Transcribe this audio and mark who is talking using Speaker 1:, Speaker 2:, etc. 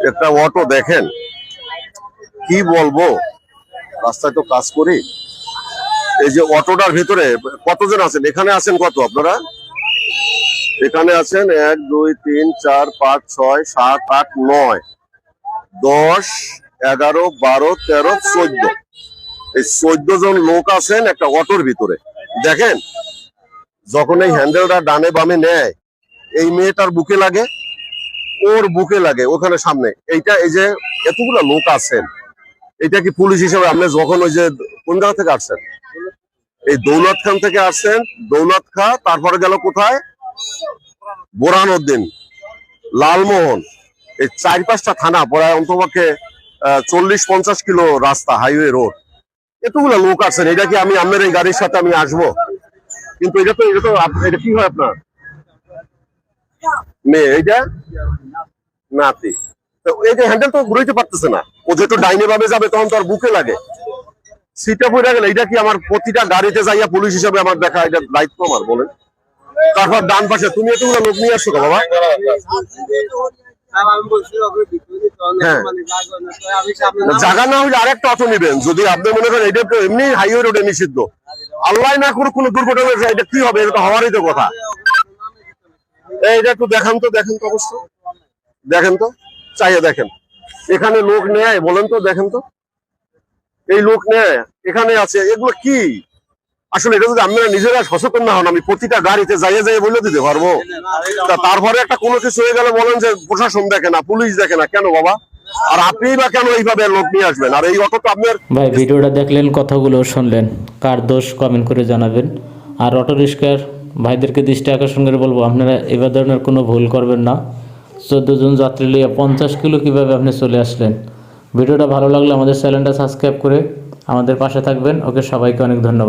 Speaker 1: একটা অটো দেখেন, কি বলবো, রাস্তায় তো কাজ করি। এই যে অটোটার ভিতরে কতজন আছেন? এখানে আছেন কত আপনারা? এখানে আছেন 1 2 3 4 5 6 7 8 9 10 11 12 13 14। এই 14 জন লোক আছেন একটা অটোর ভিতরে। দেখেন, যখন এই হ্যান্ডেলটা ডানে বামে নেয়, এই মেয়েটার বুকে লাগে, ওর বুকে লাগে ওখানে সামনে। এইটা এই যে এতগুলা লোক আছেন, এটা কি পুলিশ হিসেবে আপনি যখন ওই যে কোন জায়গা থেকে আসছেন? এই দৌলত খান থেকে আসছেন, দৌলত খা, তারপরে গেল কোথায়? বোরহানউদ্দিন, লালমোহন, এই 4-5টা থানা, প্রায় অন্তপক্ষে 40-50 কিলো রাস্তা, হাইওয়ে রোড। এতগুলো লোক আছেন, এটা কি আমি আপনার এই গাড়ির সাথে আমি আসবো? কিন্তু এটা তো এটা কি হয় আপনার মেয়ে? এইটা নাতি। তো এই যে হ্যান্ডেল তো ঘুরাইতে পারতেছে না, ও যেহেতু ডাইনে ভাবে যাবে তখন তো আর বুকে লাগে, সিটটা পড়ে গেলে এটা কি আমার প্রতিটা গাড়িতে যাইয়া পুলিশ হিসেবে আমার দেখা এটা দায়িত্ব আমার? বলেন। তারপর ডান পাশে তুমি এতগুলো লোক নিয়ে আসছো বাবা? হ্যাঁ, জায়গা না হলে আরেকটা অটো নিবেন। যদি আপনি মনে করেন এটা তো এমনি হাইওয়ে রোডে নিষিদ্ধ, আল্লাহ না করে কোনো দুর্ঘটনা, এটা কি হবে? এটা তো হওয়ারই তো কথা। এইটা একটু দেখান তো, দেখেন তো অবশ্য, দেখেন তো, চাইয়ে দেখেন। এখানে লোক নেয় বলেন তো, দেখেন তো, এই লোক নেয় এখানে আছে, এগুলো কি আসলে? এটা যদি আপনারা নিজেরা সচেতন না হন, আমি প্রতিটা গাড়িতে যাইয়ে যাইয়ে বলে দিতে পারবো? তারপরে একটা কোনো কিছু হয়ে গেলে বলেন যে প্রশাসন দেখে না, পুলিশ দেখে না, কেন বাবা? আর আপনি বা কেন এইভাবে লোক নিয়ে আসবেন? আর এই অটো তো আপনার।
Speaker 2: ভাই ভিডিওটা দেখলেন, কথাগুলো শুনলেন, কার দোষ কমেন্ট করে জানাবেন। আর অটো রিক্সার ভাইদেরকে দৃষ্টি আকর্ষণ করে বলবো, আপনারা এবার ধরনের কোনো ভুল করবেন না। 14 জন যাত্রী লিয়ে 50 কিলো কীভাবে আপনি চলে আসলেন? ভিডিওটা ভালো লাগলে আমাদের চ্যানেলটা সাবস্ক্রাইব করে আমাদের পাশে থাকবেন। ওকে, সবাইকে অনেক ধন্যবাদ।